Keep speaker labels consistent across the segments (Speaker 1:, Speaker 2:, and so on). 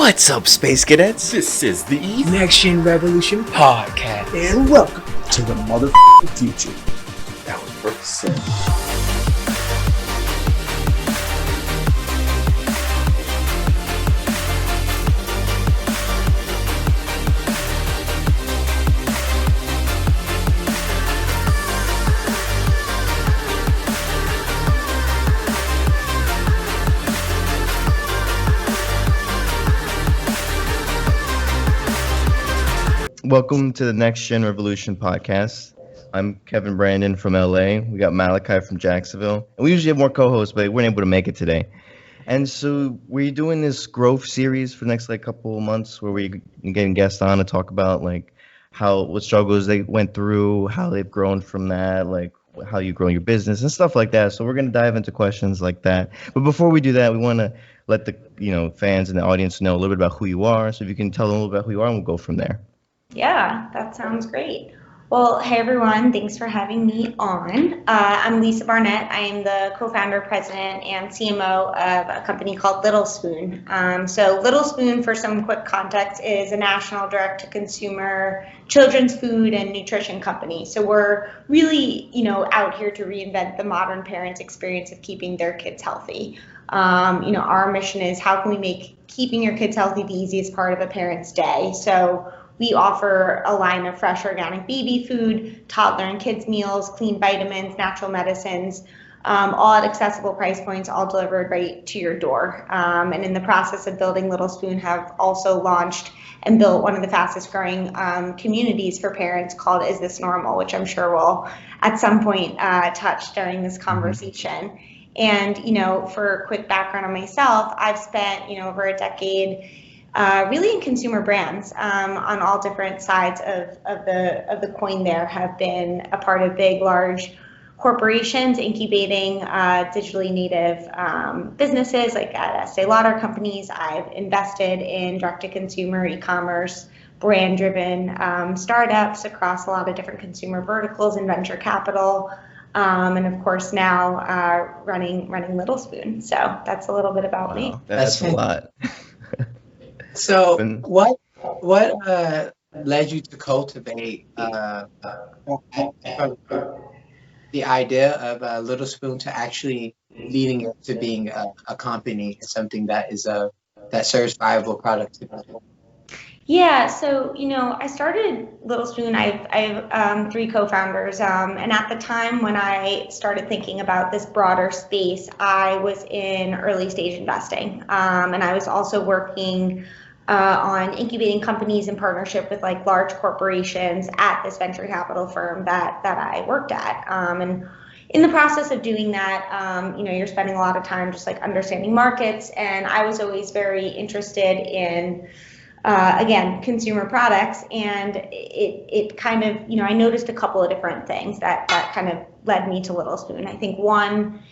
Speaker 1: What's up, Space Cadets?
Speaker 2: This is the
Speaker 3: Next Gen Revolution Podcast.
Speaker 4: And welcome to the motherfucking future.
Speaker 2: That was perfect said.
Speaker 1: Welcome to the Next Gen Revolution Podcast. I'm Kevin Brandon from LA. We got Malachi from Jacksonville. And we usually have more co-hosts, but we weren't able to make it today. And so we're doing this growth series for the next couple of months where we're getting guests on to talk about what struggles they went through, how they've grown from that, how you grow your business and stuff like that. So we're going to dive into questions like that. But before we do that, we want to let the fans and the audience know a little bit about who you are. So if you can tell them a little bit about who you are, and we'll go from there.
Speaker 5: Yeah, that sounds great. Well, hey everyone, thanks for having me on. I'm Lisa Barnett. I am the co-founder, president, and CMO of a company called Little Spoon. So Little Spoon, for some quick context, is a national direct-to-consumer children's food and nutrition company. So we're really, out here to reinvent the modern parent's experience of keeping their kids healthy. Our mission is how can we make keeping your kids healthy the easiest part of a parent's day? So we offer a line of fresh organic baby food, toddler and kids meals, clean vitamins, natural medicines, all at accessible price points, all delivered right to your door. And in the process of building Little Spoon, have also launched and built one of the fastest growing communities for parents called Is This Normal, which I'm sure we'll at some point touch during this conversation. And, for a quick background on myself, I've spent, over a decade really in consumer brands on all different sides of the coin. There have been a part of big, large corporations incubating digitally native businesses like at Estee Lauder Companies. I've invested in direct-to-consumer e-commerce, brand-driven startups across a lot of different consumer verticals and venture capital. And of course now running Little Spoon. So that's a little bit about me.
Speaker 1: That's a lot.
Speaker 3: So what led you to cultivate the idea of Little Spoon to actually leading it to being a company, something that is that serves viable products?
Speaker 5: Yeah, so I started Little Spoon. I have 3 co-founders, and at the time when I started thinking about this broader space, I was in early stage investing, and I was also working on incubating companies in partnership with large corporations at this venture capital firm that I worked at. And in the process of doing that, you're spending a lot of time just understanding markets. And I was always very interested in, again, consumer products. And it kind of, I noticed a couple of different things that kind of led me to Little Spoon. I think one,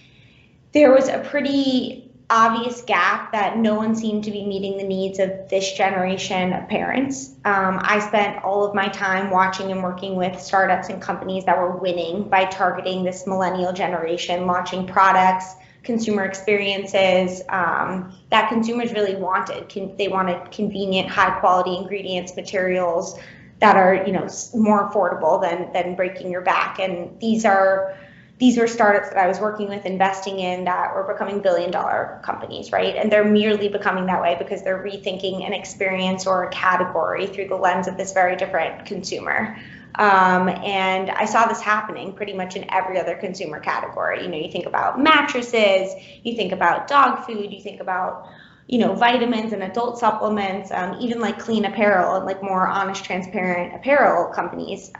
Speaker 5: there was a pretty obvious gap that no one seemed to be meeting the needs of this generation of parents. I spent all of my time watching and working with startups and companies that were winning by targeting this millennial generation, launching products, consumer experiences that consumers really wanted. They wanted convenient, high quality ingredients, materials that are more affordable than breaking your back. And these were startups that I was working with, investing in, that were becoming billion-dollar companies, right? And they're merely becoming that way because they're rethinking an experience or a category through the lens of this very different consumer. And I saw this happening pretty much in every other consumer category. You think about mattresses, you think about dog food, you think about vitamins and adult supplements, even clean apparel and more honest, transparent apparel companies.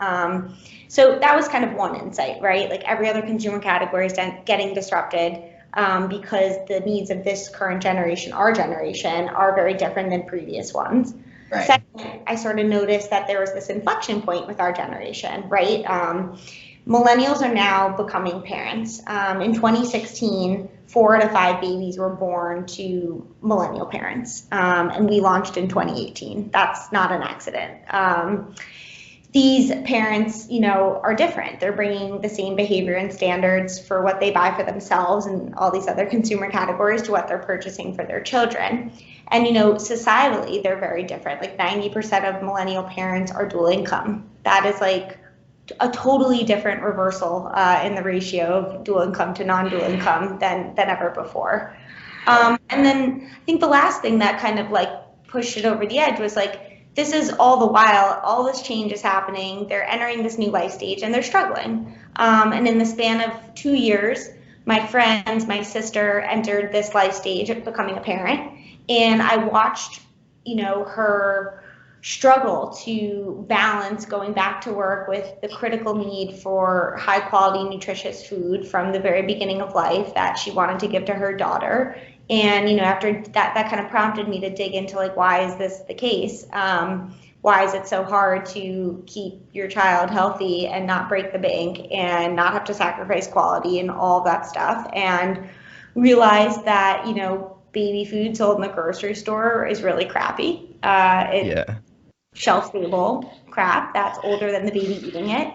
Speaker 5: So that was kind of one insight, right? Every other consumer category is getting disrupted because the needs of this current generation, our generation, are very different than previous ones. Right. Second, I sort of noticed that there was this inflection point with our generation, right? Millennials are now becoming parents. In 2016, 4 out of 5 babies were born to millennial parents, and we launched in 2018. That's not an accident. These parents, are different. They're bringing the same behavior and standards for what they buy for themselves and all these other consumer categories to what they're purchasing for their children. And, societally, they're very different. Like 90% of millennial parents are dual income. That is like a totally different reversal in the ratio of dual income to non-dual income than ever before. And then I think the last thing that kind of like pushed it over the edge was like, this is all the while, all this change is happening. They're entering this new life stage and they're struggling. And in the span of 2 years, my friends, my sister entered this life stage of becoming a parent. And I watched, her struggle to balance going back to work with the critical need for high quality, nutritious food from the very beginning of life that she wanted to give to her daughter. And, after that kind of prompted me to dig into like, why is this the case? Why is it so hard to keep your child healthy and not break the bank and not have to sacrifice quality and all that stuff? And realized that, baby food sold in the grocery store is really crappy. It's shelf stable crap that's older than the baby eating it.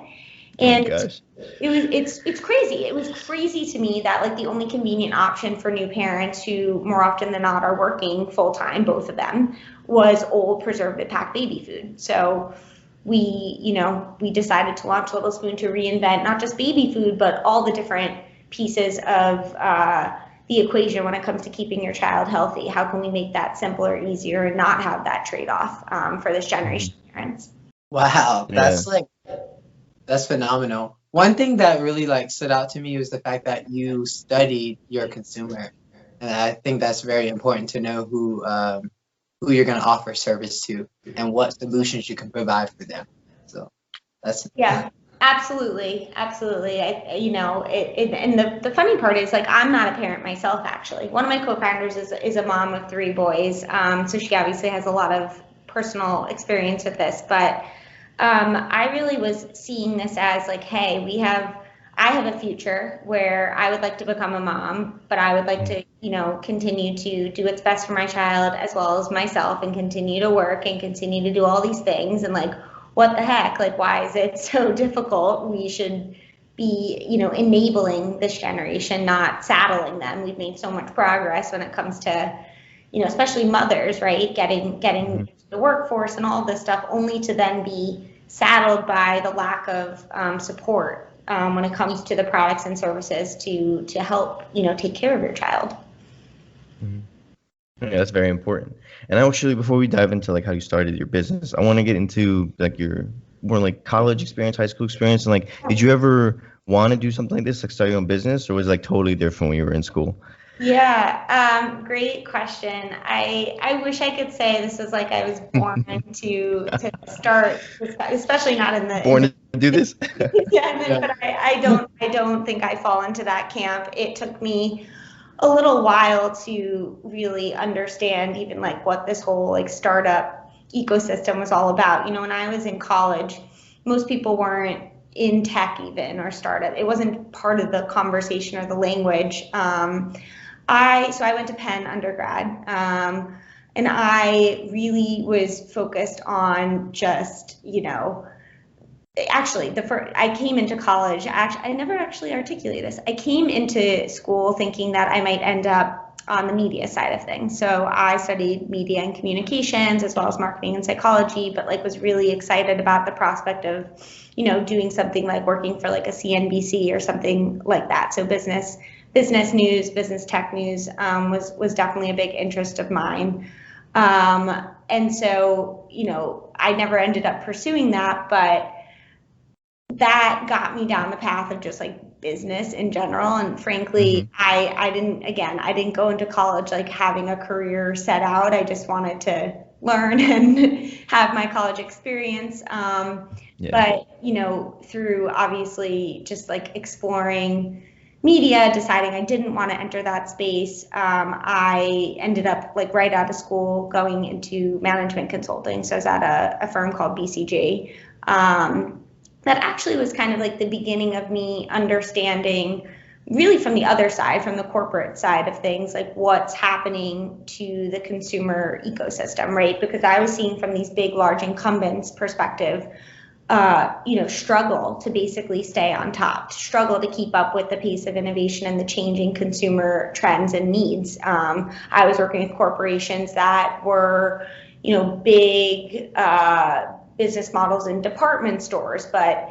Speaker 5: And it's crazy. It was crazy to me that like the only convenient option for new parents who more often than not are working full time, both of them, was old preservative packed baby food. So we decided to launch Little Spoon to reinvent not just baby food, but all the different pieces of the equation when it comes to keeping your child healthy. How can we make that simpler, easier, and not have that trade-off for this generation of parents?
Speaker 3: Wow, that's phenomenal. One thing that really like stood out to me was the fact that you studied your consumer, and I think that's very important to know who you're going to offer service to and what solutions you can provide for them. So that's
Speaker 5: Absolutely. And the funny part is like, I'm not a parent myself, actually. One of my co-founders is a mom of 3 boys. So she obviously has a lot of personal experience with this, but I really was seeing this as like, hey, I have a future where I would like to become a mom, but I would like to, continue to do what's best for my child as well as myself and continue to work and continue to do all these things. And like, what the heck? Like, why is it so difficult? We should be, enabling this generation, not saddling them. We've made so much progress when it comes to, especially mothers, right? Getting the workforce and all this stuff, only to then be saddled by the lack of support when it comes to the products and services to help, take care of your child.
Speaker 1: Yeah, that's very important. And actually, before we dive into like how you started your business, I want to get into like your more like college experience, high school experience, and like, did you ever want to do something like this, like start your own business, or was it like totally different when you were in school?
Speaker 5: Yeah, great question. I wish I could say this was like I was born to start, especially not in the
Speaker 1: born to do this.
Speaker 5: But I don't think I fall into that camp. It took me a little while to really understand even like what this whole like startup ecosystem was all about. When I was in college, most people weren't in tech even or startup. It wasn't part of the conversation or the language. I went to Penn undergrad, and I really was focused on just, actually, I came into college, I never actually articulated this. I came into school thinking that I might end up on the media side of things. So I studied media and communications as well as marketing and psychology, but like was really excited about the prospect of, doing something like working for like a CNBC or something like that. So business news, business tech news was definitely a big interest of mine. And so, I never ended up pursuing that, but that got me down the path of just like business in general. And frankly, I didn't go into college like having a career set out. I just wanted to learn and have my college experience. But, through obviously just like exploring media, deciding I didn't want to enter that space, I ended up like right out of school going into management consulting. So I was at a firm called BCG. That actually was kind of like the beginning of me understanding really from the other side, from the corporate side of things, like what's happening to the consumer ecosystem, right? Because I was seeing from these big, large incumbents perspective, struggle to basically stay on top, struggle to keep up with the pace of innovation and the changing consumer trends and needs. I was working with corporations that were, big business models in department stores, but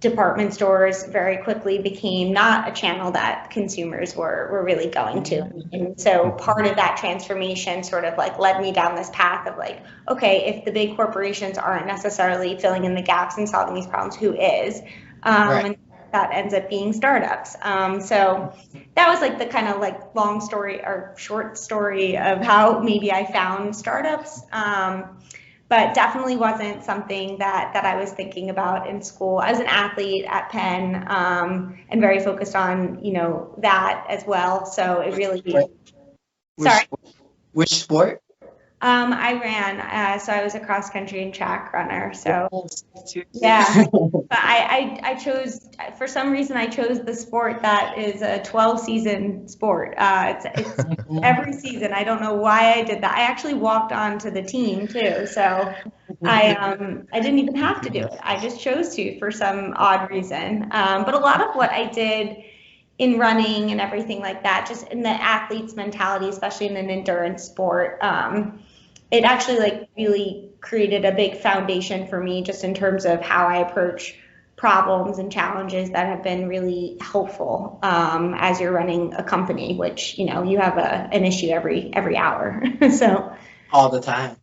Speaker 5: department stores very quickly became not a channel that consumers were really going to. And so part of that transformation sort of like led me down this path of like, okay, if the big corporations aren't necessarily filling in the gaps and solving these problems, who is?
Speaker 3: Right.
Speaker 5: And that ends up being startups. So that was like the kind of like long story or short story of how maybe I found startups. But definitely wasn't something that I was thinking about in school. I was an athlete at Penn, and very focused on, that as well. So it really, sorry.
Speaker 3: Which sport?
Speaker 5: I ran, so I was a cross country and track runner. So yeah, but I chose, for some reason, I chose the sport that is a 12-season sport. It's every season. I don't know why I did that. I actually walked onto the team too. So I didn't even have to do it. I just chose to for some odd reason. But a lot of what I did in running and everything like that, just in the athlete's mentality, especially in an endurance sport, it actually like really created a big foundation for me just in terms of how I approach problems and challenges that have been really helpful as you're running a company, which, you have an issue every hour. So
Speaker 3: all the time.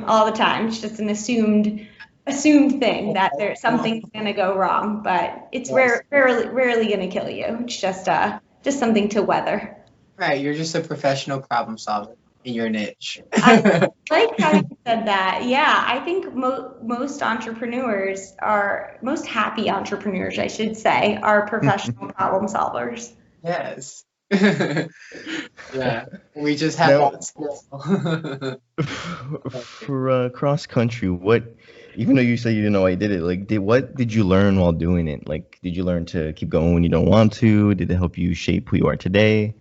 Speaker 5: all the time. It's just an assumed thing that there's something's going to go wrong, but it's rarely going to kill you. It's just something to weather.
Speaker 3: Right. You're just a professional problem solver in your niche.
Speaker 5: I like how you said that. Yeah, I think most happy entrepreneurs, I should say, are professional problem solvers.
Speaker 3: Yes. Yeah, we just have that skill.
Speaker 1: For cross country, even though you said you didn't know why you did it, like, what did you learn while doing it? Like, did you learn to keep going when you don't want to? Did it help you shape who you are today?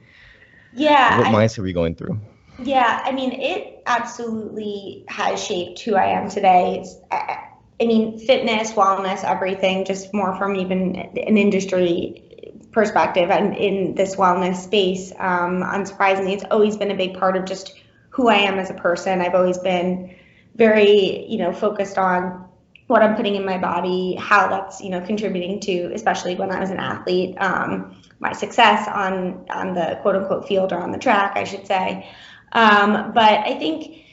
Speaker 5: Yeah.
Speaker 1: What mindset were you going through?
Speaker 5: Yeah, I mean, it absolutely has shaped who I am today. Fitness, wellness, everything, just more from even an industry perspective. I'm in this wellness space. Unsurprisingly, it's always been a big part of just who I am as a person. I've always been very, focused on what I'm putting in my body, how that's, contributing to, especially when I was an athlete, my success on the quote unquote field or on the track, I should say. But I think,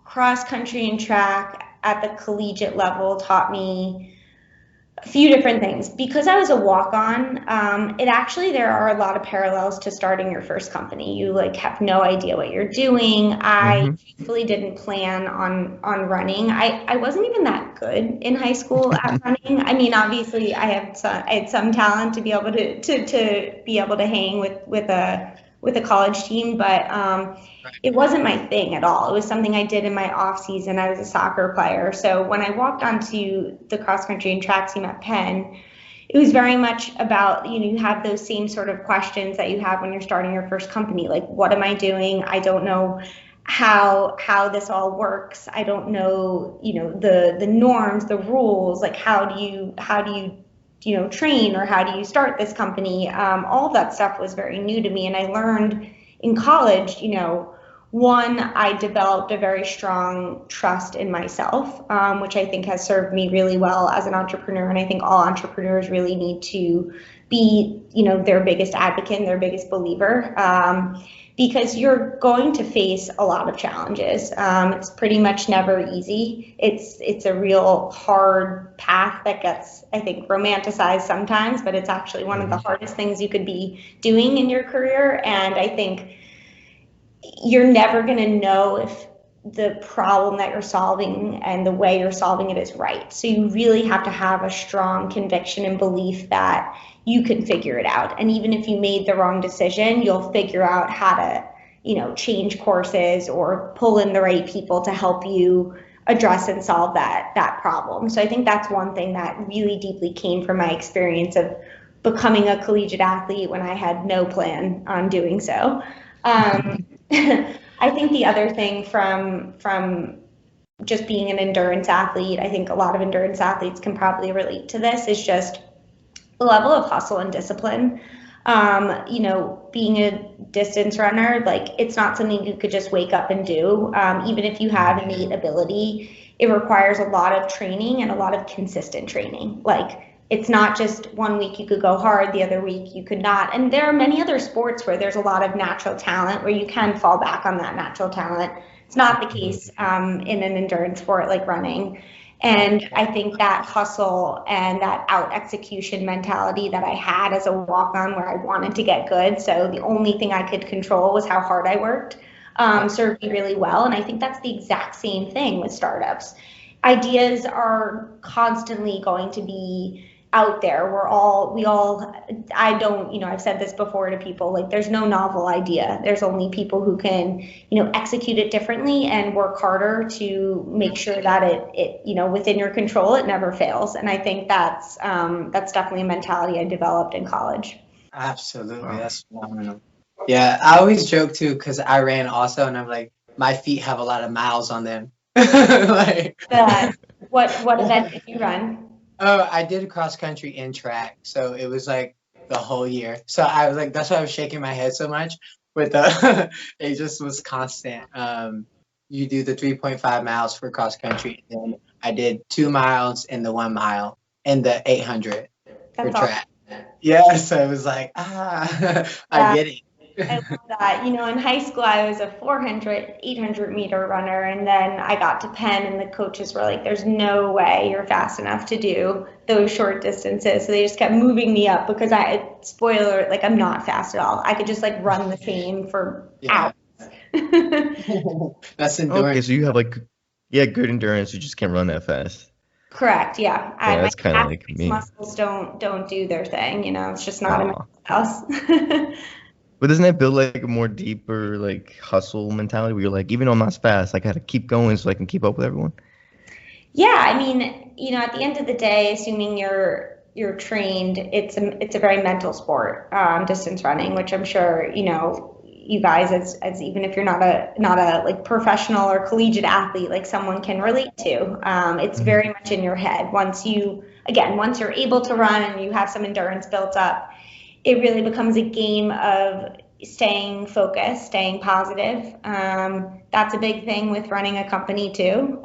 Speaker 5: cross country and track at the collegiate level taught me a few different things. Because I was a walk-on, there are a lot of parallels to starting your first company. You have no idea what you're doing. I truthfully didn't plan on running. I wasn't even that good in high school at running. I mean, obviously I had some talent to be able to be able to hang with a college team, but it wasn't my thing at all. It was something I did in my off season. I was a soccer player. So when I walked onto the cross country and track team at Penn, it was very much about, you have those same sort of questions that you have when you're starting your first company. Like, what am I doing? I don't know how this all works. I don't know, the norms, the rules, like how do you train, or how do you start this company? All of that stuff was very new to me. And I learned in college, one, I developed a very strong trust in myself, which I think has served me really well as an entrepreneur. And I think all entrepreneurs really need to be, their biggest advocate and their biggest believer, because you're going to face a lot of challenges. It's pretty much never easy. It's a real hard path that gets, I think, romanticized sometimes, but it's actually one of the hardest things you could be doing in your career. And I think you're never going to know if the problem that you're solving and the way you're solving it is right. So you really have to have a strong conviction and belief that you can figure it out. And even if you made the wrong decision, you'll figure out how to, change courses or pull in the right people to help you address and solve that problem. So I think that's one thing that really deeply came from my experience of becoming a collegiate athlete when I had no plan on doing so. I think the other thing from just being an endurance athlete, I think a lot of endurance athletes can probably relate to this, is just the level of hustle and discipline. Being a distance runner, like it's not something you could just wake up and do. Even if you have innate ability, it requires a lot of training and a lot of consistent training. Like it's not just 1 week you could go hard, the other week you could not. And there are many other sports where there's a lot of natural talent where you can fall back on that natural talent. It's not the case in an endurance sport like running. And I think that hustle and that out execution mentality that I had as a walk-on where I wanted to get good, so the only thing I could control was how hard I worked, served me really well. And I think that's the exact same thing with startups. Ideas are constantly going to be out there. I've said this before to people, like there's no novel idea. There's only people who can, execute it differently and work harder to make sure that it within your control, it never fails. And I think that's definitely a mentality I developed in college.
Speaker 3: Absolutely. That's phenomenal. Yeah. I always joke too, because I ran also, and I'm like, my feet have a lot of miles on them.
Speaker 5: What event did you run?
Speaker 3: Oh, I did cross country and track, so it was like the whole year. So I was like, that's why I was shaking my head so much with the, it just was constant. You do the 3.5 miles for cross country, and then I did 2 miles and the 1 mile and the 800 for track. Awesome. Yeah, so it was like, I get it.
Speaker 5: I love that. In high school, I was a 400, 800 meter runner. And then I got to Penn and the coaches were like, there's no way you're fast enough to do those short distances. So they just kept moving me up because spoiler, like I'm not fast at all. I could just like run the same for hours.
Speaker 3: That's endurance.
Speaker 1: Okay, so you have good endurance. You just can't run that fast.
Speaker 5: Correct. Yeah.
Speaker 1: That's kind of like me.
Speaker 5: Muscles don't do their thing. It's just not in my house.
Speaker 1: But doesn't that build like a more deeper like hustle mentality where you're like, even though I'm not fast, I gotta keep going so I can keep up with everyone?
Speaker 5: Yeah, I mean, at the end of the day, assuming you're trained, it's a very mental sport, distance running, which I'm sure you guys as even if you're not a like professional or collegiate athlete, like someone can relate to. It's very much in your head. Once you're able to run and you have some endurance built up, it really becomes a game of staying focused, staying positive. That's a big thing with running a company too.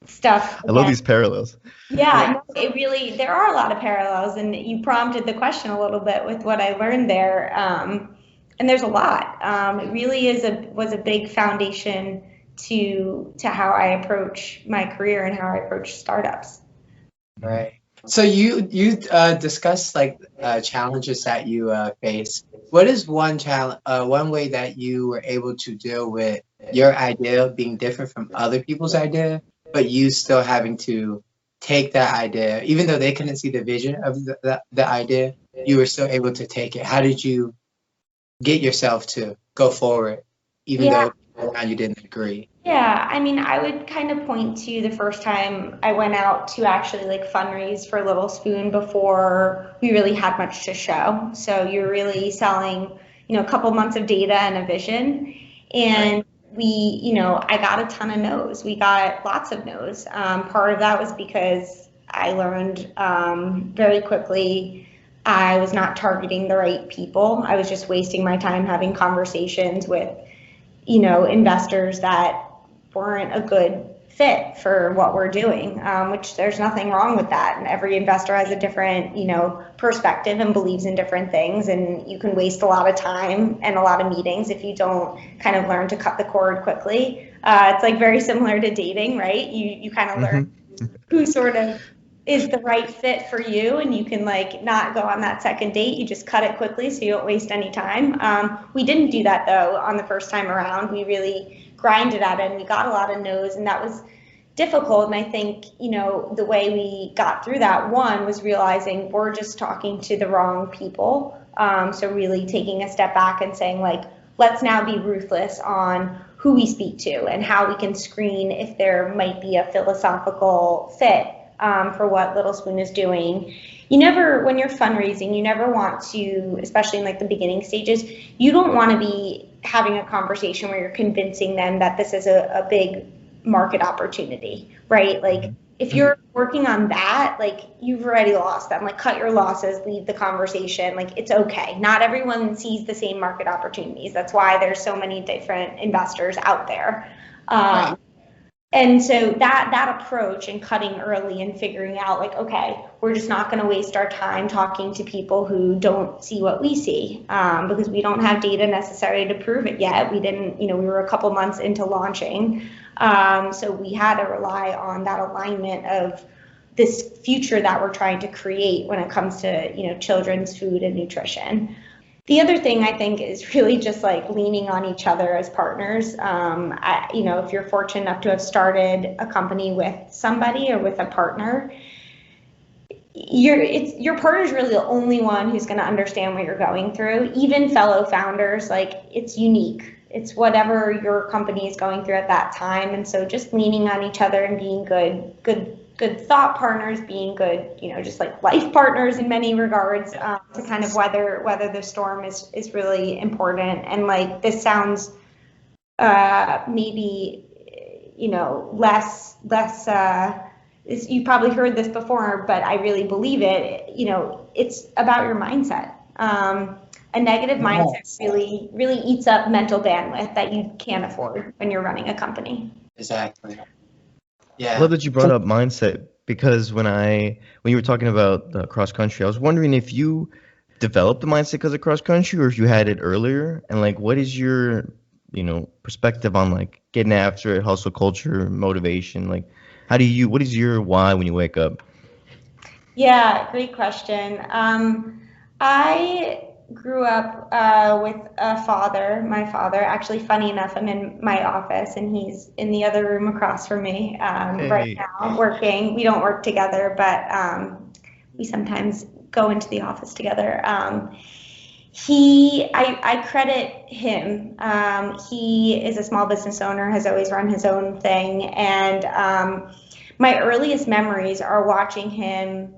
Speaker 5: Stuff.
Speaker 1: I love these parallels.
Speaker 5: Yeah, there are a lot of parallels, and you prompted the question a little bit with what I learned there. And there's a lot. It really was a big foundation to how I approach my career and how I approach startups.
Speaker 3: Right. So you discussed like challenges that you face. What is one way that you were able to deal with your idea being different from other people's idea, but you still having to take that idea, even though they couldn't see the vision of the idea, you were still able to take it? How did you get yourself to go forward, even though you didn't agree?
Speaker 5: Yeah, I mean, I would kind of point to the first time I went out to actually like fundraise for Little Spoon before we really had much to show. So you're really selling, a couple months of data and a vision. And I got a ton of no's. We got lots of no's. Part of that was because I learned very quickly I was not targeting the right people. I was just wasting my time having conversations with, investors that weren't a good fit for what we're doing, which there's nothing wrong with that. And every investor has a different, perspective and believes in different things. And you can waste a lot of time and a lot of meetings if you don't kind of learn to cut the cord quickly. It's like very similar to dating, right? You kind of learn who sort of is the right fit for you, and you can like not go on that second date. You just cut it quickly so you don't waste any time. We didn't do that though on the first time around. We really grinded at it and we got a lot of no's, and that was difficult. And I think, the way we got through that one was realizing we're just talking to the wrong people. So really taking a step back and saying like, let's now be ruthless on who we speak to and how we can screen if there might be a philosophical fit for what Little Spoon is doing. When you're fundraising, you never want to, especially in like the beginning stages, you don't want to be having a conversation where you're convincing them that this is a big market opportunity, right? Like if you're working on that, like you've already lost them. Like cut your losses, leave the conversation. Like it's okay. Not everyone sees the same market opportunities. That's why there's so many different investors out there.
Speaker 3: Right.
Speaker 5: And so that approach and cutting early and figuring out like, okay, we're just not going to waste our time talking to people who don't see what we see, because we don't have data necessary to prove it yet. We didn't, we were a couple months into launching. So we had to rely on that alignment of this future that we're trying to create when it comes to, children's food and nutrition. The other thing I think is really just like leaning on each other as partners. If you're fortunate enough to have started a company with somebody or with a partner, your partner is really the only one who's going to understand what you're going through. Even fellow founders, like it's unique. It's whatever your company is going through at that time. And so just leaning on each other and being good thought partners, being good, just like life partners in many regards, to kind of weather the storm is really important. And like this sounds maybe less you probably heard this before, but I really believe it. It's about your mindset. A negative mindset really eats up mental bandwidth that you can't afford when you're running a company.
Speaker 3: Exactly. Yeah.
Speaker 1: I love that you brought up mindset, because when you were talking about the cross country, I was wondering if you developed the mindset because of cross country or if you had it earlier, and like what is your perspective on like getting after it, hustle culture, motivation? Like what is your why when you wake up?
Speaker 5: Yeah, great question. I grew up with a father. My father, actually, funny enough, I'm in my office and he's in the other room across from me right now working. We don't work together, but we sometimes go into the office together. I credit him. He is a small business owner, has always run his own thing. And my earliest memories are watching him,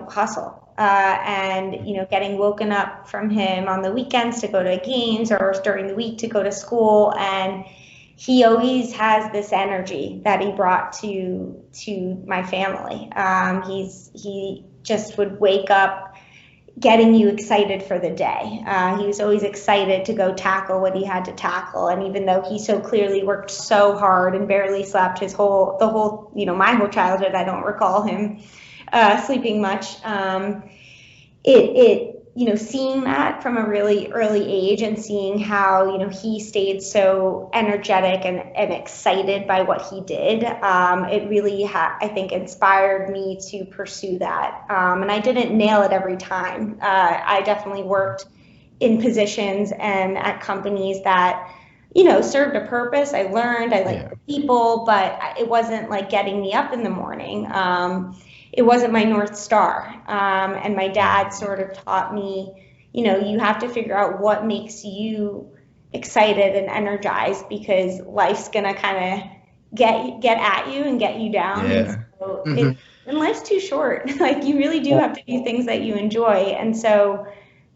Speaker 5: hustle. And getting woken up from him on the weekends to go to games or during the week to go to school, and he always has this energy that he brought to my family. He just would wake up getting you excited for the day. He was always excited to go tackle what he had to tackle, and even though he so clearly worked so hard and barely slept my whole childhood, I don't recall him sleeping much. Seeing that from a really early age and seeing how, he stayed so energetic and excited by what he did, it really, I think, inspired me to pursue that. And I didn't nail it every time. I definitely worked in positions and at companies that, served a purpose. I learned, I liked the people, but it wasn't like getting me up in the morning. It wasn't my North Star. And my dad sort of taught me, you have to figure out what makes you excited and energized, because life's going to kind of get at you and get you down.
Speaker 1: Yeah.
Speaker 5: And, and life's too short. Like you really do have to do things that you enjoy. And so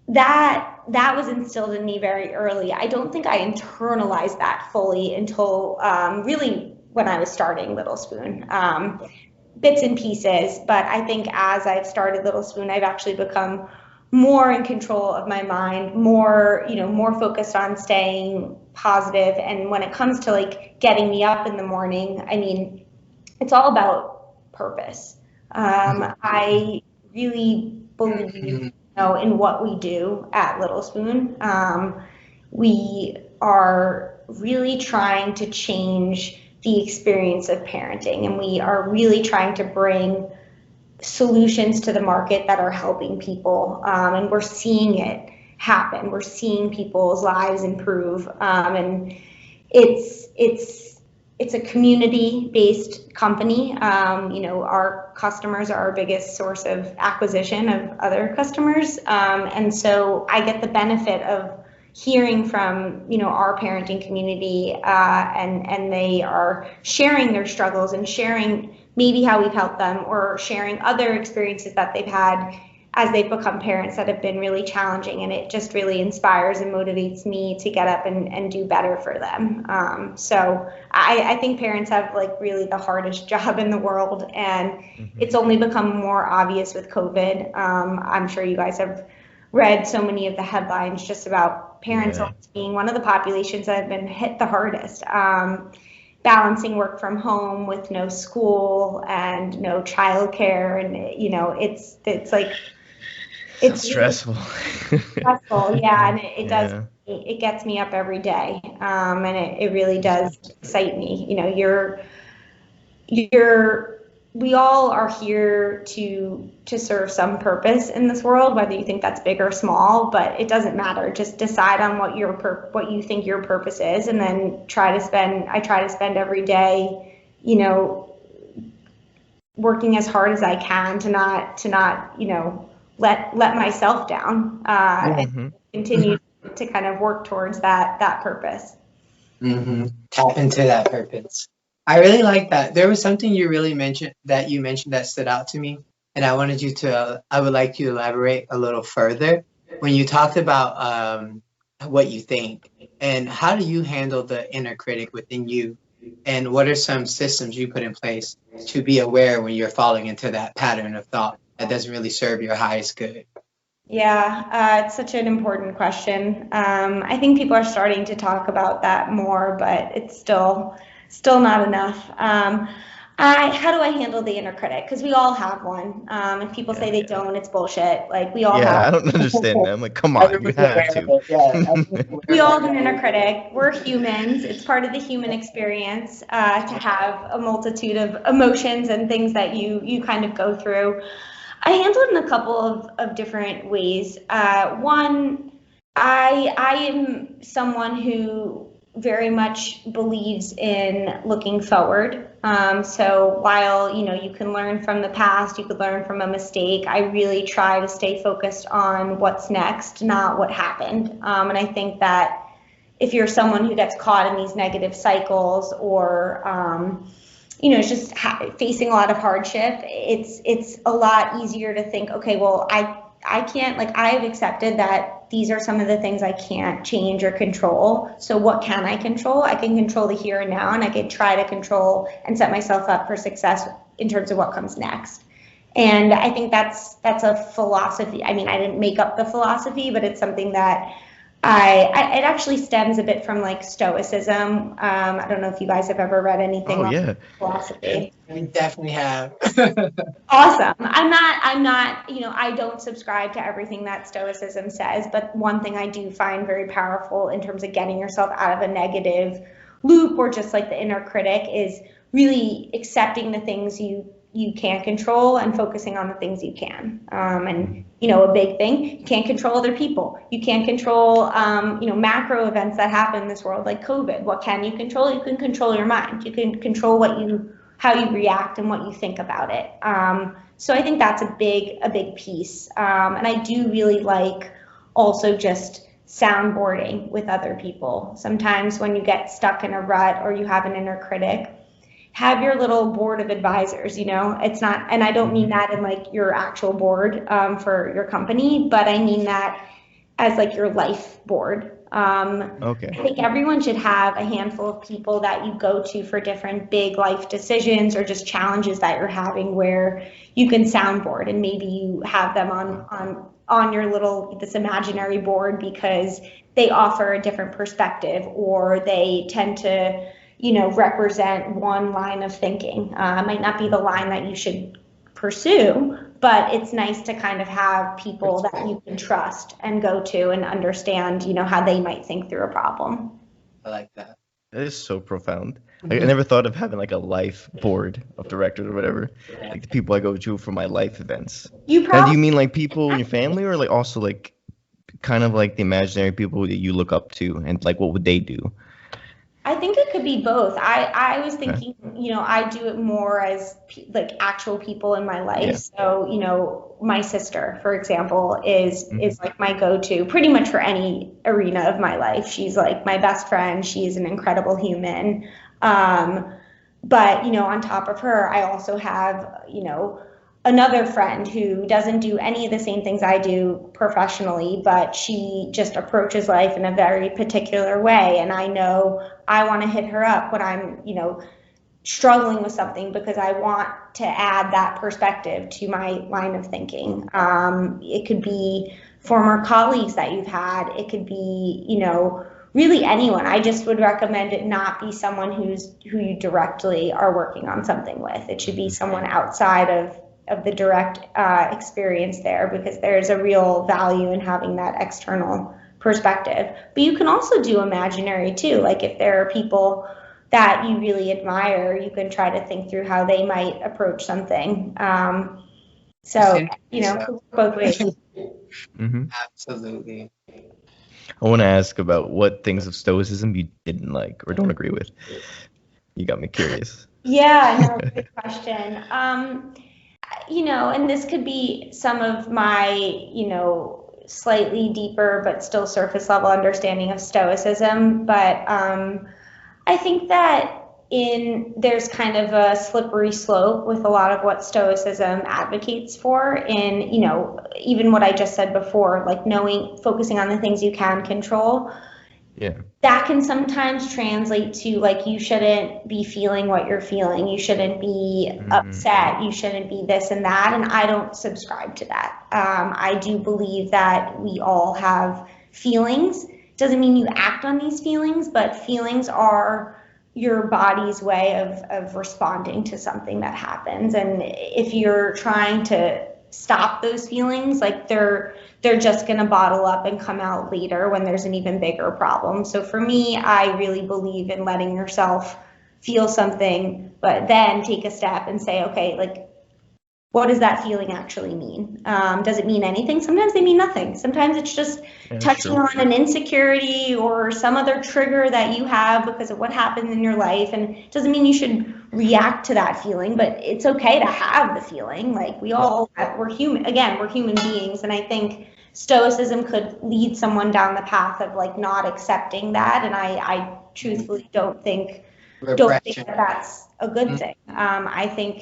Speaker 5: that was instilled in me very early. I don't think I internalized that fully until really when I was starting Little Spoon. Bits and pieces, but I think as I've started Little Spoon, I've actually become more in control of my mind, more focused on staying positive. And when it comes to like getting me up in the morning, I mean, it's all about purpose. I really believe, in what we do at Little Spoon. We are really trying to change the experience of parenting, and we are really trying to bring solutions to the market that are helping people, and we're seeing it happen. We're seeing people's lives improve, and it's a community-based company. Our customers are our biggest source of acquisition of other customers, and so I get the benefit of hearing from our parenting community, and they are sharing their struggles and sharing maybe how we've helped them, or sharing other experiences that they've had as they've become parents that have been really challenging, and it just really inspires and motivates me to get up and do better for them. So I think parents have like really the hardest job in the world, and it's only become more obvious with COVID. I'm sure you guys have read so many of the headlines just about parents being one of the populations that have been hit the hardest. Balancing work from home with no school and no childcare, and you know, it's like it's
Speaker 1: stressful.
Speaker 5: Really stressful, yeah, and it does. It gets me up every day, and it really does excite me. You know, we all are here to serve some purpose in this world, whether you think that's big or small, but it doesn't matter. Just decide on what you think your purpose is, and then I try to spend every day, you know, working as hard as I can to not, you know, let myself down, and continue to kind of work towards that purpose.
Speaker 3: Tap into that purpose. I really like that. There was something you mentioned that stood out to me, and I would like you to elaborate a little further when you talked about what you think, and how do you handle the inner critic within you, and what are some systems you put in place to be aware when you're falling into that pattern of thought that doesn't really serve your highest good?
Speaker 5: Yeah, it's such an important question. I think people are starting to talk about that more, but it's still not enough. How do I handle the inner critic? Because we all have one. If people say they don't, it's bullshit. Like we all have.
Speaker 1: I don't understand that. I'm like, come on, you have to.
Speaker 5: We all have an inner critic. We're humans. It's part of the human experience to have a multitude of emotions and things that you kind of go through. I handle it in a couple of different ways. One, I am someone who very much believes in looking forward. So while, you know, you can learn from the past, you could learn from a mistake, I really try to stay focused on what's next, not what happened. And I think that if you're someone who gets caught in these negative cycles, or you know, just facing a lot of hardship, it's a lot easier to think, okay, well, I can't, like, I have accepted that these are some of the things I can't change or control. So what can I control? I can control the here and now, and I can try to control and set myself up for success in terms of what comes next. And I think that's a philosophy. I mean, I didn't make up the philosophy, but it's something that it actually stems a bit from like Stoicism. I don't know if you guys have ever read anything on philosophy.
Speaker 3: We definitely have.
Speaker 5: Awesome. I'm not, you know, I don't subscribe to everything that Stoicism says, but one thing I do find very powerful in terms of getting yourself out of a negative loop, or just like the inner critic, is really accepting the things you can't control and focusing on the things you can. And, you know, a big thing, you can't control other people. You can't control, you know, macro events that happen in this world, like COVID. What can you control? You can control your mind. You can control how you react and what you think about it. So I think that's a big piece. And I do really like also just soundboarding with other people. Sometimes when you get stuck in a rut or you have an inner critic, have your little board of advisors. You know, it's not, and I don't mean that in like your actual board for your company, but I mean that as like your life board.
Speaker 1: Okay.
Speaker 5: I think everyone should have a handful of people that you go to for different big life decisions or just challenges that you're having, where you can soundboard, and maybe you have them on your this imaginary board because they offer a different perspective, or they tend to, you know, represent one line of thinking. It might not be the line that you should pursue, but it's nice to kind of have people that you can trust and go to and understand, you know, how they might think through a problem.
Speaker 3: I like that.
Speaker 1: That is so profound. Like, I never thought of having like a life board of directors or whatever, like the people I go to for my life events.
Speaker 5: Do
Speaker 1: you mean like people in your family, or like also like kind of like the imaginary people that you look up to, and like what would they do?
Speaker 5: I think it could be both. I was thinking, you know, I do it more as like actual people in my life. Yeah. So, you know, my sister, for example, is like my go-to pretty much for any arena of my life. She's like my best friend. She's an incredible human. But, you know, on top of her, I also have, you know, another friend who doesn't do any of the same things I do professionally, but she just approaches life in a very particular way. And I know I want to hit her up when I'm, struggling with something, because I want to add that perspective to my line of thinking. It could be former colleagues that you've had. It could be, really anyone. I just would recommend it not be someone who you directly are working on something with. It should be someone outside of the direct experience there, because there's a real value in having that external perspective. But you can also do imaginary too. Like if there are people that you really admire, you can try to think through how they might approach something. Both ways.
Speaker 1: Mm-hmm.
Speaker 3: Absolutely.
Speaker 1: I want to ask about what things of Stoicism you didn't like or don't agree with. You got me curious.
Speaker 5: Yeah, no, good question. And this could be some of my, slightly deeper but still surface level understanding of Stoicism. But I think that there's kind of a slippery slope with a lot of what Stoicism advocates for in, even what I just said before, like focusing on the things you can control.
Speaker 1: Yeah.
Speaker 5: That can sometimes translate to like, you shouldn't be feeling what you're feeling. You shouldn't be upset. You shouldn't be this and that. And I don't subscribe to that. I do believe that we all have feelings. Doesn't mean you act on these feelings, but feelings are your body's way of responding to something that happens. And if you're trying to stop those feelings, like they're just going to bottle up and come out later when there's an even bigger problem. So for me, I really believe in letting yourself feel something, but then take a step and say, okay, like, what does that feeling actually mean? Does it mean anything? Sometimes they mean nothing. Sometimes it's just touching on an insecurity or some other trigger that you have because of what happened in your life. And it doesn't mean you should react to that feeling, but it's okay to have the feeling. Like we're human. Again, we're human beings. And I think Stoicism could lead someone down the path of like not accepting that. And I truthfully don't think that that's a good thing. I think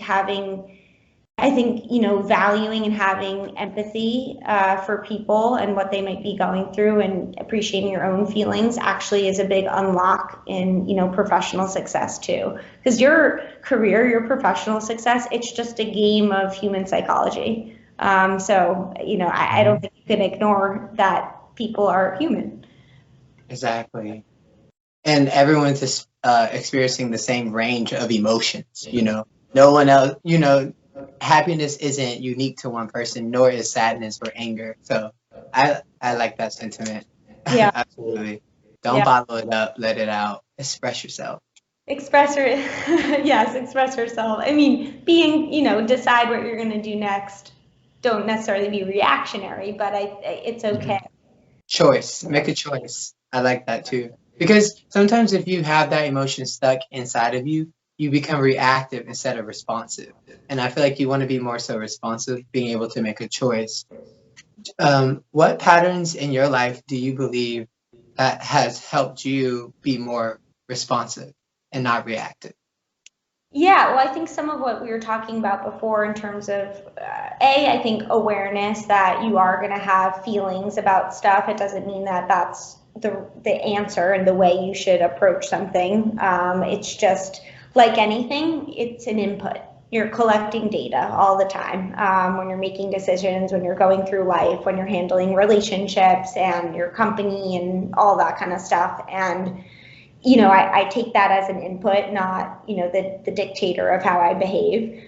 Speaker 5: valuing and having empathy for people and what they might be going through and appreciating your own feelings actually is a big unlock in, professional success too. Because your career, your professional success, it's just a game of human psychology. I don't think you can ignore that people are human.
Speaker 3: Exactly. And everyone's just experiencing the same range of emotions, No one else, happiness isn't unique to one person, nor is sadness or anger. So I like that sentiment.
Speaker 5: Yeah.
Speaker 3: Absolutely. Don't bottle it up, let it out, express yourself.
Speaker 5: Express yourself. I mean, decide what you're going to do next. Don't necessarily be reactionary, but it's okay.
Speaker 3: Choice, make a choice. I like that too. Because sometimes if you have that emotion stuck inside of you, you become reactive instead of responsive. And I feel like you want to be more so responsive, being able to make a choice. What patterns in your life do you believe that has helped you be more responsive and not reactive?
Speaker 5: Yeah, well, I think some of what we were talking about before in terms of, I think awareness that you are going to have feelings about stuff. It doesn't mean that that's the answer and the way you should approach something. It's just like anything, it's an input. You're collecting data all the time when you're making decisions, when you're going through life, when you're handling relationships and your company and all that kind of stuff. And, I take that as an input, not, the dictator of how I behave.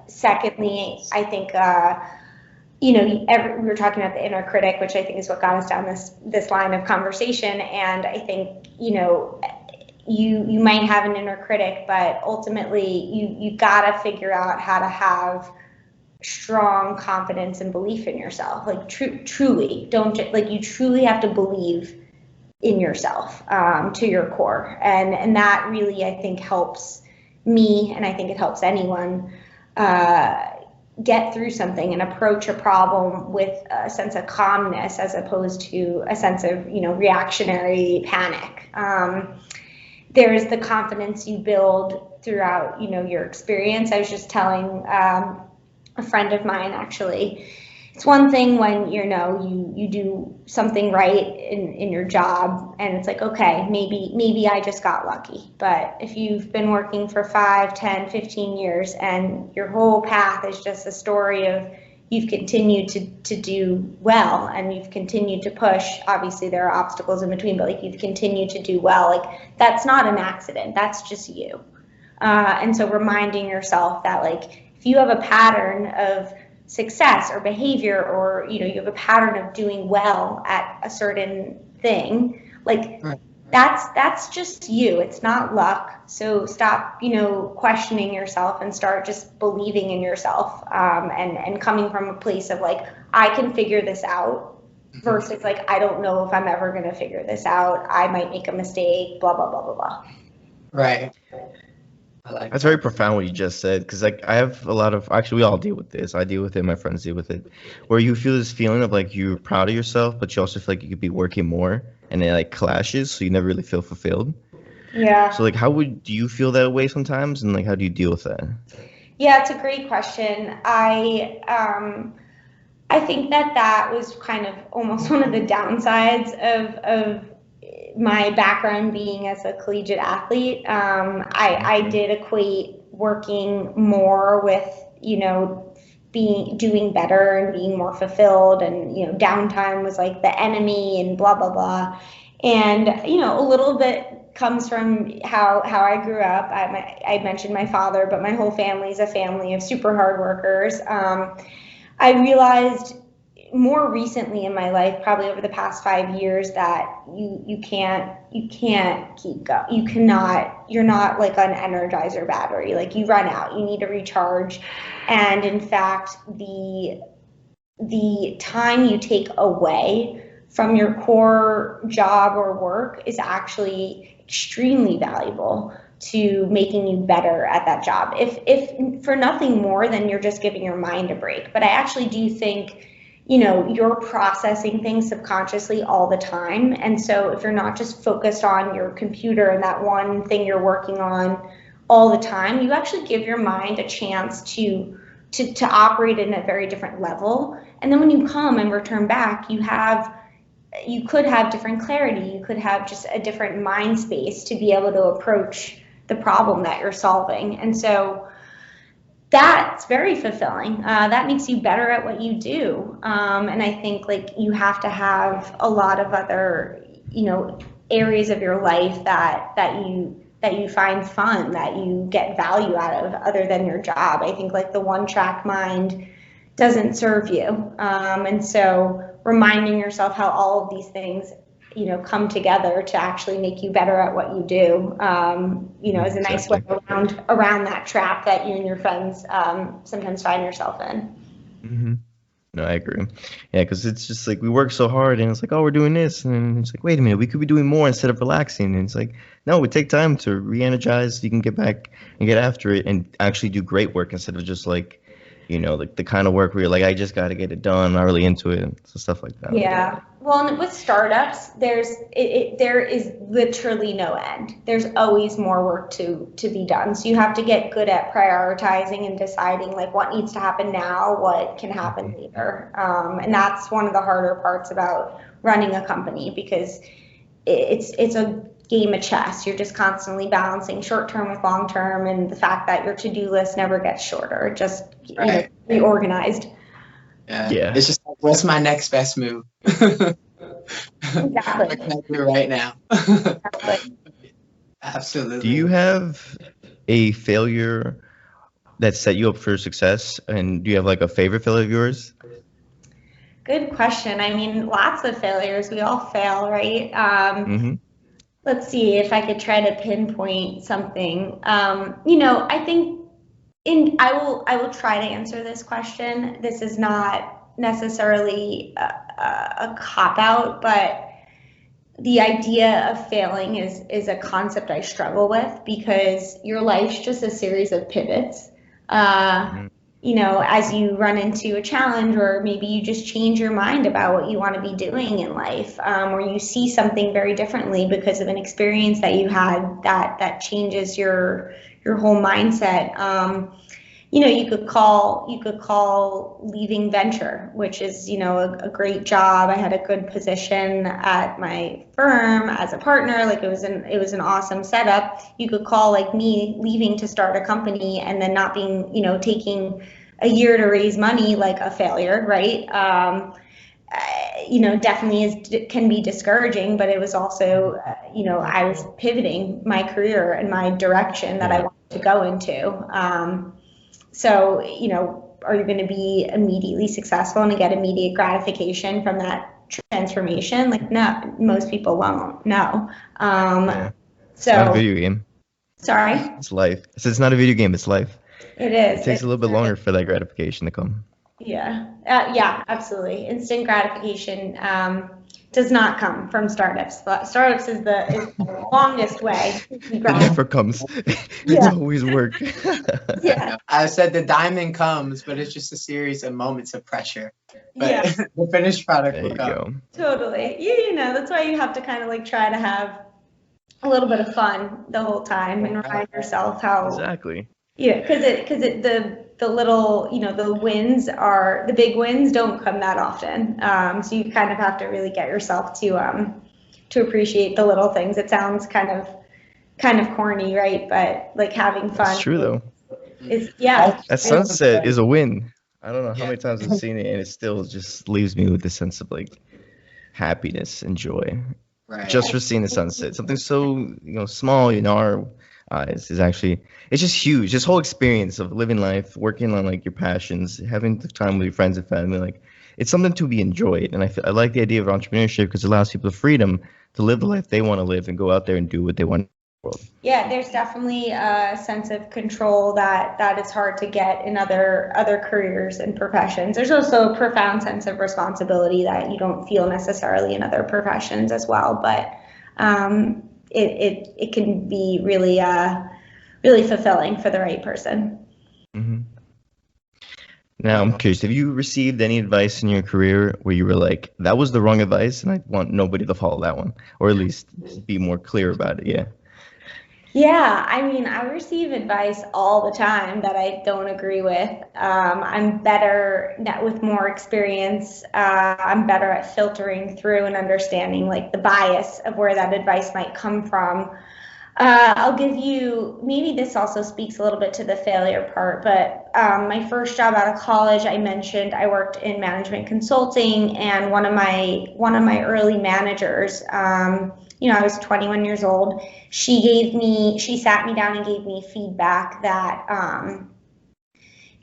Speaker 5: Secondly, I think, we were talking about the inner critic, which I think is what got us down this line of conversation. And I think, you might have an inner critic, but ultimately you gotta figure out how to have strong confidence and belief in yourself. Like truly, you truly have to believe in yourself to your core, and that really I think helps me, and I think it helps anyone get through something and approach a problem with a sense of calmness as opposed to a sense of reactionary panic. There's the confidence you build throughout, your experience. I was just telling a friend of mine actually. It's one thing when you do something right in your job and it's like, okay, maybe I just got lucky. But if you've been working for 5, 10, 15 years and your whole path is just a story of you've continued to do well and you've continued to push, obviously there are obstacles in between, but like you've continued to do well, like that's not an accident, that's just you. And so reminding yourself that like if you have a pattern of success or behavior, or you have a pattern of doing well at a certain thing, like
Speaker 3: Right.
Speaker 5: that's just you, it's not luck. So stop questioning yourself and start just believing in yourself, and coming from a place of like, I can figure this out, versus like, I don't know if I'm ever going to figure this out, I might make a mistake, blah blah blah blah blah.
Speaker 3: Right. I like
Speaker 1: That's
Speaker 3: that.
Speaker 1: very profound what you just said, because like I have a lot of, actually we all deal with this. I deal with it, my friends deal with it, where you feel this feeling of like you're proud of yourself, but you also feel like you could be working more, and it like clashes, so you never really feel fulfilled.
Speaker 5: Yeah.
Speaker 1: So like, do you feel that way sometimes, and like how do you deal with that?
Speaker 5: Yeah, it's a great question. I think that was kind of almost one of the downsides of my background being as a collegiate athlete. I did equate working more with, doing better and being more fulfilled, and, downtime was like the enemy and blah, blah, blah. And, a little bit comes from how I grew up. I mentioned my father, but my whole family is a family of super hard workers. I realized more recently in my life, probably over the past 5 years, that you can't keep going. You're not like an Energizer battery. Like you run out, you need to recharge. And in fact, the time you take away from your core job or work is actually extremely valuable to making you better at that job. If for nothing more than you're just giving your mind a break. But I actually do think, you're processing things subconsciously all the time. And so if you're not just focused on your computer and that one thing you're working on all the time, you actually give your mind a chance to operate in a very different level. And then when you come and return back, you could have different clarity. You could have just a different mind space to be able to approach the problem that you're solving. And so that's very fulfilling. That makes you better at what you do. And I think like you have to have a lot of other, areas of your life that you find fun, that you get value out of other than your job. I think like the one track mind doesn't serve you. And so reminding yourself how all of these things come together to actually make you better at what you do, is a nice way around that trap that you and your friends sometimes find yourself in.
Speaker 1: Mm-hmm. No, I agree. Yeah, because it's just like we work so hard, and it's like, oh, we're doing this, and it's like, wait a minute, we could be doing more instead of relaxing. And it's like, no, we take time to re-energize. You can get back and get after it, and actually do great work instead of just like, like the kind of work where you're like, I just got to get it done. I'm not really into it, and so stuff like that.
Speaker 5: Yeah. Well, and with startups, there is literally no end. There's always more work to be done. So you have to get good at prioritizing and deciding like what needs to happen now, what can happen later. And that's one of the harder parts about running a company, because it's a game of chess. You're just constantly balancing short term with long term, and the fact that your to-do list never gets shorter. Just be organized.
Speaker 3: Yeah. It's just like, what's my next best move?
Speaker 5: Exactly.
Speaker 3: What can I do right now?
Speaker 5: Exactly.
Speaker 3: Absolutely.
Speaker 1: Do you have a failure that set you up for success? And do you have like a favorite failure of yours?
Speaker 5: Good question. I mean, lots of failures. We all fail, right? Let's see if I could try to pinpoint something. I think I will try to answer this question. This is not necessarily a cop-out, but the idea of failing is a concept I struggle with, because your life's just a series of pivots. As you run into a challenge, or maybe you just change your mind about what you want to be doing in life, or you see something very differently because of an experience that you had that changes your whole mindset. you could call leaving venture, which is, a great job. I had a good position at my firm as a partner. Like it was an awesome setup. You could call like me leaving to start a company and then not being, taking a year to raise money like a failure, right? Definitely can be discouraging, but it was also, I was pivoting my career and my direction that I wanted to go into. So, are you going to be immediately successful and get immediate gratification from that transformation? Like, no, most people won't. No.
Speaker 1: It's not a video game.
Speaker 5: Sorry?
Speaker 1: It's life. It's not a video game. It's life.
Speaker 5: It is.
Speaker 1: It takes a little bit longer for that gratification to come.
Speaker 5: Yeah. Yeah, absolutely. Instant gratification does not come from startups. Startups is the longest way.
Speaker 1: It never comes. It's always work.
Speaker 5: Yeah.
Speaker 3: I said the diamond comes, but it's just a series of moments of pressure. But the finished product
Speaker 1: There
Speaker 3: will
Speaker 1: you
Speaker 3: come.
Speaker 1: go.
Speaker 5: Totally. That's why you have to kind of like try to have a little bit of fun the whole time and remind yourself how.
Speaker 1: Exactly.
Speaker 5: Yeah, because the little, the big wins don't come that often. So you kind of have to really get yourself to appreciate the little things. It sounds kind of corny, right? But like having fun.
Speaker 1: It's true though. That sunset is a win. I don't know how many times I've seen it, and it still just leaves me with the sense of like happiness and joy.
Speaker 3: Right.
Speaker 1: Just for seeing the sunset. Something so small in our eyes is actually, it's just huge. This whole experience of living life, working on like your passions, having the time with your friends and family, like it's something to be enjoyed. And I like the idea of entrepreneurship because it allows people the freedom to live the life they want to live and go out there and do what they want in the world.
Speaker 5: Yeah, there's definitely a sense of control that is hard to get in other careers and professions. There's also a profound sense of responsibility that you don't feel necessarily in other professions as well. But it can be really really fulfilling for the right person.
Speaker 1: Mm-hmm. Now I'm curious, have you received any advice in your career where you were like, that was the wrong advice and I want nobody to follow that one, or at least be more clear about it?
Speaker 5: Yeah, I mean, I receive advice all the time that I don't agree with. I'm better with more experience. I'm better at filtering through and understanding like the bias of where that advice might come from. I'll give you, maybe this also speaks a little bit to the failure part, but my first job out of college, I mentioned I worked in management consulting, and one of my early managers, I was 21 years old. She sat me down and gave me feedback that,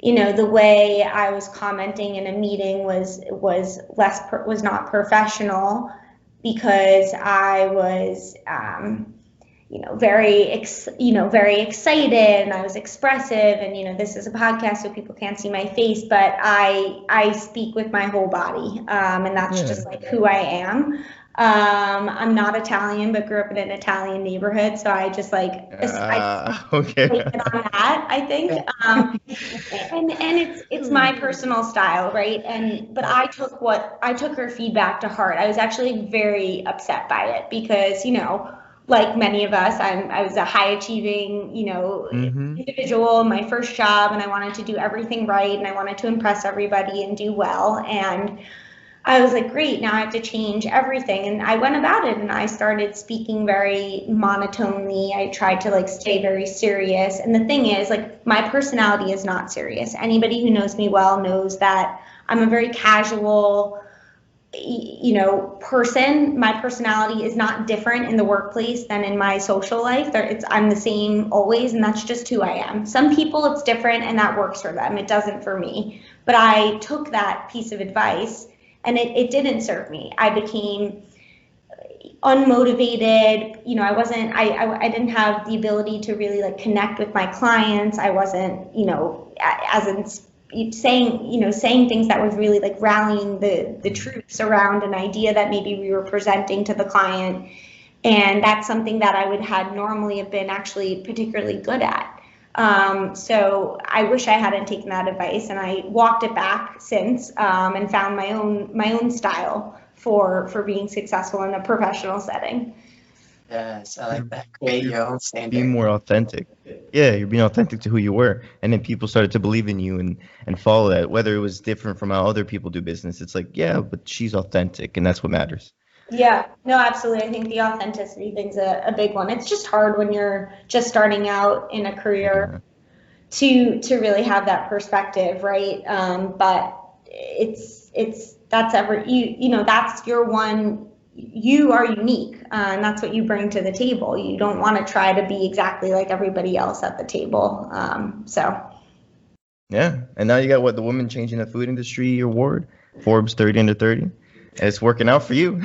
Speaker 5: the way I was commenting in a meeting was not professional because I was, very excited and I was expressive, and this is a podcast so people can't see my face, but I speak with my whole body, and that's just like who I am. I'm not Italian, but grew up in an Italian neighborhood, so I just like
Speaker 1: okay.
Speaker 5: on that, I think. And it's my personal style, right? But I took her feedback to heart. I was actually very upset by it because, like many of us, I was a high achieving, individual in my first job, and I wanted to do everything right, and I wanted to impress everybody and do well. And I was like, great, now I have to change everything. And I went about it and I started speaking very monotonely. I tried to like stay very serious. And the thing is, like, my personality is not serious. Anybody who knows me well knows that I'm a very casual, person. My personality is not different in the workplace than in my social life. I'm the same always, and that's just who I am. Some people it's different and that works for them. It doesn't for me. But I took that piece of advice and it didn't serve me. I became unmotivated. I didn't have the ability to really like connect with my clients. I wasn't, as in saying things that was really like rallying the troops around an idea that maybe we were presenting to the client. And that's something that I would have normally have been actually particularly good at. So I wish I hadn't taken that advice, and I walked it back since, and found my own style for being successful in a professional setting.
Speaker 3: Yes, I like that. Create your own standard.
Speaker 1: Being more authentic. Yeah, you're being authentic to who you were. And then people started to believe in you and follow that. Whether it was different from how other people do business, it's like, yeah, but she's authentic, and that's what matters.
Speaker 5: Yeah, no, absolutely. I think the authenticity thing's a big one. It's just hard when you're just starting out in a career to really have that perspective, right? But that's your one. You are unique, and that's what you bring to the table. You don't want to try to be exactly like everybody else at the table.
Speaker 1: Yeah, and now you got the Women Changing the Food Industry Award, Forbes 30 under 30. And it's working out for you.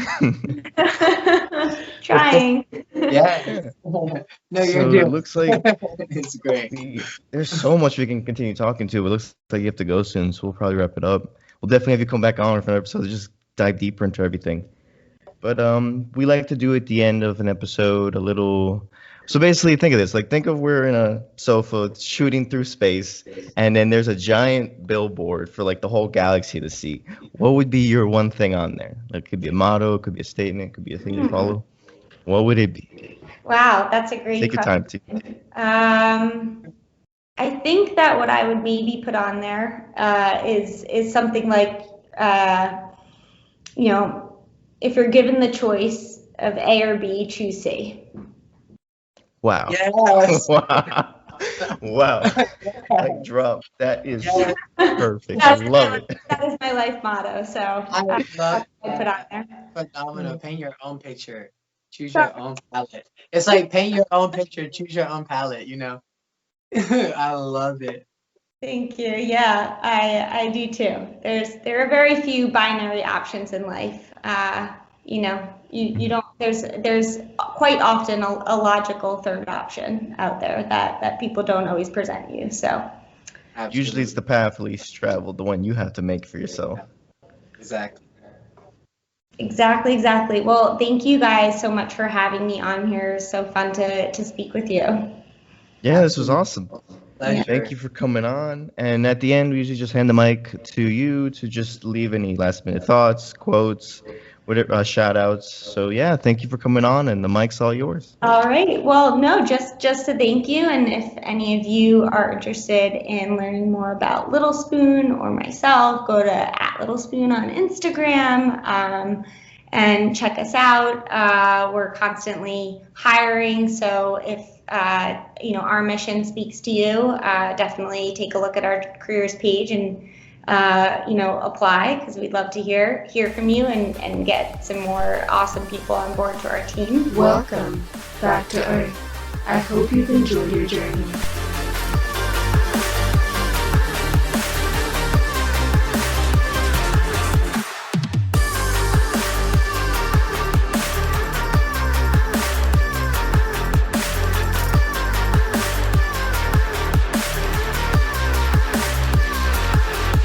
Speaker 5: Trying.
Speaker 3: Yeah. No, you're
Speaker 1: So
Speaker 3: doing.
Speaker 1: it looks like
Speaker 3: It's great.
Speaker 1: there's so much we can continue talking to. It looks like you have to go soon, so we'll probably wrap it up. We'll definitely have you come back on for another episode to just dive deeper into everything. But we like to do at the end of an episode a little. So basically, think of this. Like, think of we're in a sofa shooting through space, and then there's a giant billboard for like the whole galaxy to see. What would be your one thing on there? Like, it could be a motto, it could be a statement, it could be a thing you follow. What would it be?
Speaker 5: Wow, that's a great
Speaker 1: Take your
Speaker 5: question.
Speaker 1: time too.
Speaker 5: I think that what I would maybe put on there is something like, if you're given the choice of A or B, choose C.
Speaker 1: Wow.
Speaker 3: Yes.
Speaker 1: Wow. Like drop. That is perfect.
Speaker 5: That's
Speaker 1: I love it.
Speaker 5: That is my life motto. So
Speaker 3: I love
Speaker 5: I put on there.
Speaker 3: phenomenal. Paint your own picture. Choose your own palette. It's like paint your own picture, choose your own palette, I love it.
Speaker 5: Thank you. Yeah, I do too. There are very few binary options in life. You don't. There's quite often a logical third option out there that people don't always present you. So
Speaker 3: Absolutely.
Speaker 1: Usually it's the path least traveled, the one you have to make for yourself.
Speaker 3: Exactly.
Speaker 5: Exactly. Well, thank you guys so much for having me on here. It was so fun to speak with you.
Speaker 1: Yeah, this was awesome.
Speaker 3: Pleasure.
Speaker 1: Thank you for coming on. And at the end, we usually just hand the mic to you to just leave any last minute thoughts, quotes, whatever, shout outs. So yeah, thank you for coming on, and the mic's all yours.
Speaker 5: All right. Well, no, just to thank you. And if any of you are interested in learning more about Little Spoon or myself, go to @LittleSpoon on Instagram and check us out. We're constantly hiring. So if our mission speaks to you, definitely take a look at our careers page and apply, because we'd love to hear from you and get some more awesome people on board to our team.
Speaker 6: Welcome back to Earth. I hope you've enjoyed your journey.